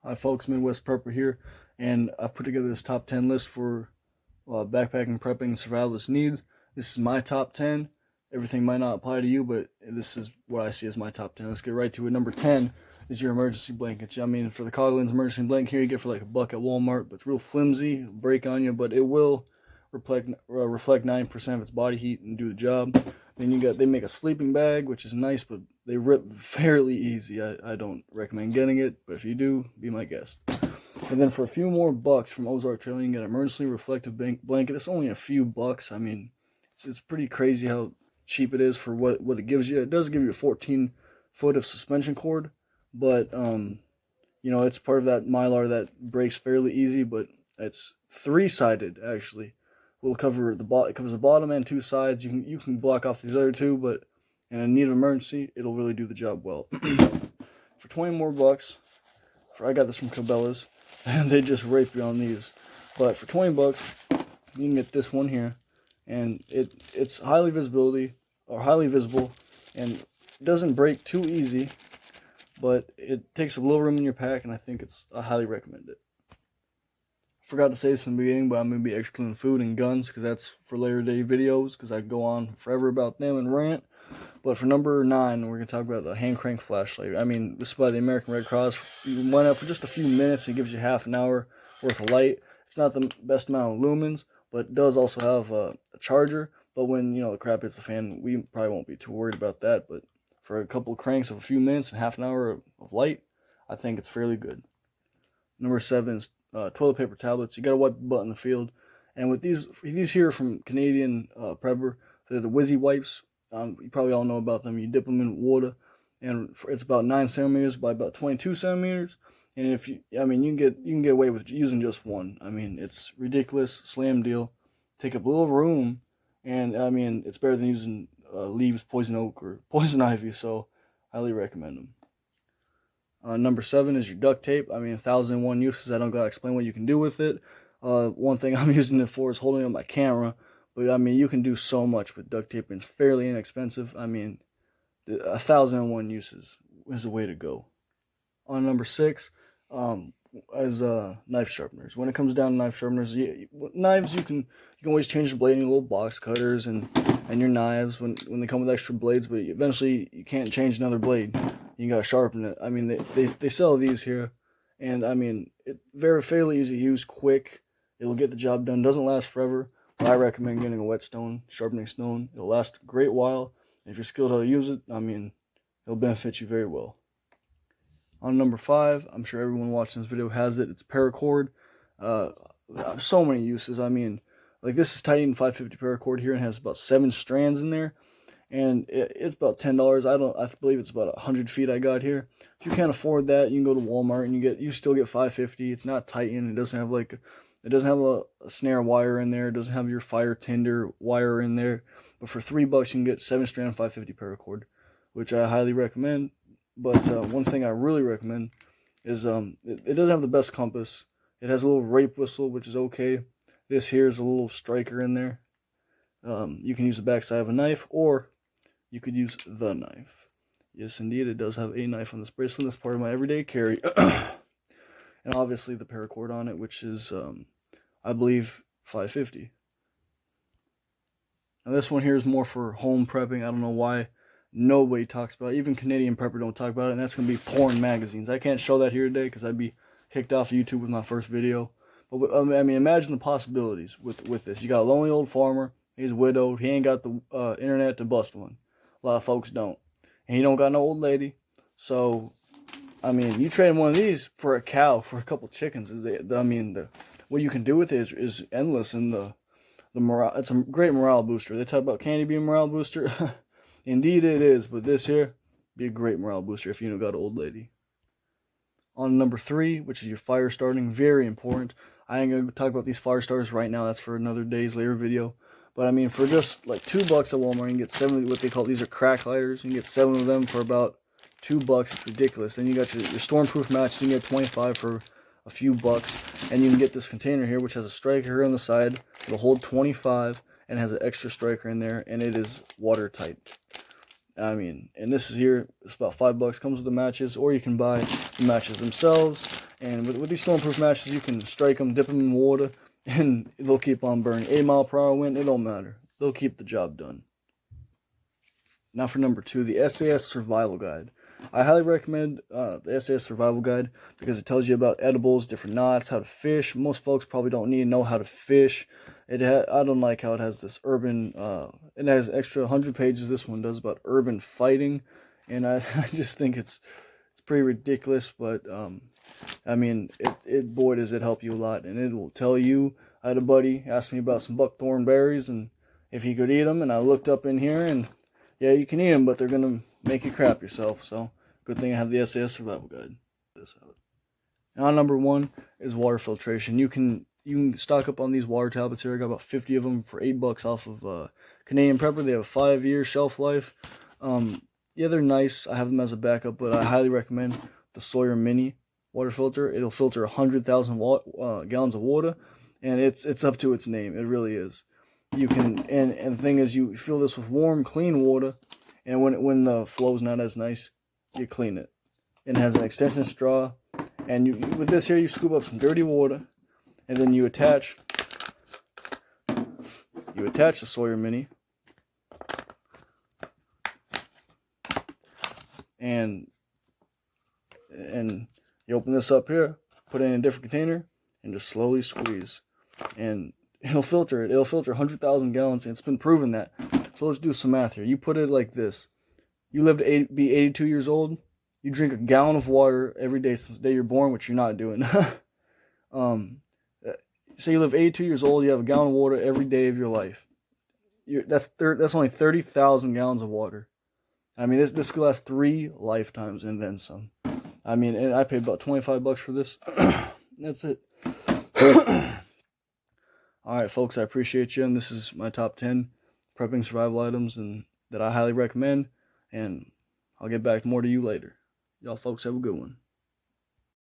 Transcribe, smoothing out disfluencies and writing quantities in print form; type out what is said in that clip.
Hi folks, Midwest Prepper here, and I've put together this top 10 list for backpacking, prepping, survivalist needs. This is my top 10. Everything might not apply to you, but this is what I see as my top 10. Let's get right to it. Number 10 is your emergency blankets. I mean, for the Coghlan's emergency blanket here, you get for like $1 at Walmart, but it's real flimsy, it'll break on you, but it will reflect 9% of its body heat and do the job. Then they make a sleeping bag, which is nice, but they rip fairly easy. I don't recommend getting it, but if you do, be my guest. And then for a few more bucks from Ozark Trail, you can get an emergency reflective blanket. It's only a few bucks. I mean, it's pretty crazy how cheap it is for what it gives you. It does give you a 14 foot of suspension cord, but you know, it's part of that Mylar that breaks fairly easy, but it's three-sided actually. Will cover the it covers the bottom and two sides. You can block off these other two, but in a need of emergency, it'll really do the job well. For 20 more bucks, I got this from Cabela's, and they just raped me on these. But for 20 bucks, you can get this one here, and it's highly visible, and it doesn't break too easy, but it takes a little room in your pack, and I highly recommend it. Forgot to say this in the beginning, but I'm going to be excluding food and guns because that's for later day videos, because I go on forever about them and rant. But for number 9, we're going to talk about the hand crank flashlight. I mean, this is by the American Red Cross. You went out for just a few minutes. It gives you half an hour worth of light. It's not the best amount of lumens, but it does also have a charger. But when, you know, the crap hits the fan, we probably won't be too worried about that. But for a couple of cranks of a few minutes and half an hour of light, I think it's fairly good. Number 7 is toilet paper tablets. You gotta wipe your butt in the field, and with these here from Canadian Prepper, they're the Whizzy wipes. You probably all know about them. You dip them in water, and it's about 9 centimeters by about 22 centimeters. And you can get away with using just one. I mean, it's ridiculous, slam deal. Take up a little room, and I mean, it's better than using leaves, poison oak, or poison ivy. So, highly recommend them. Number 7 is your duct tape. I mean, 1,001 uses. I don't gotta explain what you can do with it. One thing I'm using it for is holding up my camera. But I mean, you can do so much with duct tape, and it's fairly inexpensive. I mean, 1,001 uses is the way to go. On number 6, is knife sharpeners. When it comes down to knife sharpeners, knives you can always change the blade in your little box cutters and your knives when they come with extra blades. But eventually, you can't change another blade. You gotta sharpen it. I mean, they sell these here, and I mean, fairly easy to use, quick. It'll get the job done. Doesn't last forever. But I recommend getting a whetstone, sharpening stone. It'll last a great while. And if you're skilled how to use it, I mean, it'll benefit you very well. On number 5, I'm sure everyone watching this video has it. It's Paracord. So many uses. I mean, like this is Titan 550 Paracord here, and has about 7 strands in there. And it's about $10. I believe it's about 100 feet I got here. If you can't afford that, you can go to Walmart and you still get 550. It's not Titan. It doesn't have a snare wire in there. It doesn't have your fire tinder wire in there. But for $3, you can get 7-strand 550 Paracord, which I highly recommend. But one thing I really recommend is it doesn't have the best compass. It has a little rape whistle, which is okay. This here is a little striker in there. You can use the backside of a knife, or you could use the knife. Yes, indeed, it does have a knife on this bracelet. That's part of my everyday carry. And obviously the paracord on it, which is, I believe, $5.50. Now this one here is more for home prepping. I don't know why nobody talks about it. Even Canadian Prepper don't talk about it, and that's going to be porn magazines. I can't show that here today because I'd be kicked off of YouTube with my first video. But I mean, imagine the possibilities with this. You got a lonely old farmer. He's widowed. He ain't got the internet to bust one. A lot of folks don't. And he don't got no old lady. So, I mean, you trade one of these for a cow, for a couple chickens. I mean, what you can do with it is endless. And the morale, it's a great morale booster. They talk about candy being a morale booster. Indeed it is. But this here, be a great morale booster if you don't got an old lady. On number 3, which is your fire starting, very important. I ain't going to talk about these fire starters right now. That's for another day's later video. But I mean, for just like $2 at Walmart, you can get 7, what they call, these are crack lighters. You can get 7 of them for about $2. It's ridiculous. Then you got your stormproof matches. You can get 25 for a few bucks. And you can get this container here, which has a striker here on the side. It'll hold 25 and has an extra striker in there. And it is watertight. I mean, and this is here, it's about $5, comes with the matches, or you can buy the matches themselves. And with these stormproof matches, you can strike them, dip them in water, and they'll keep on burning. 8-mile-per-hour wind, it don't matter. They'll keep the job done. Now for number 2, the SAS Survival Guide. I highly recommend the SAS Survival Guide because it tells you about edibles, different knots, how to fish. Most folks probably don't need to know how to fish. I don't like how it has this urban, it has extra 100 pages, this one does, about urban fighting. And I just think it's pretty ridiculous, but I mean, boy does it help you a lot. And it will tell you, I had a buddy ask me about some buckthorn berries and if he could eat them, and I looked up in here, and yeah, you can eat them, but they're going to make you crap yourself. So, good thing I have the SAS Survival Guide. Now, number 1 is water filtration. You can stock up on these water tablets here. I got about 50 of them for $8 off of Canadian Prepper. They have a 5-year shelf life. Yeah, they're nice. I have them as a backup, but I highly recommend the Sawyer Mini water filter. It'll filter 100,000 gallons of water, and it's up to its name. It really is. You can, and the thing is, you fill this with warm, clean water, and when the flow's not as nice, you clean it. It has an extension straw, and with this here, you scoop up some dirty water, and then you attach the Sawyer Mini, and you open this up here, put it in a different container, and just slowly squeeze, and it'll filter it. It'll filter 100,000 gallons, and it's been proven that. So let's do some math here. You put it like this. You live to be 82 years old. You drink a gallon of water every day since the day you're born, which you're not doing. Say you live 82 years old, you have a gallon of water every day of your life. That's only 30,000 gallons of water. I mean, this could last 3 lifetimes and then some. I mean, and I paid about $25 for this. That's it. Alright, folks, I appreciate you, and this is my top 10 prepping survival items and that I highly recommend, and I'll get back more to you later. Y'all folks have a good one.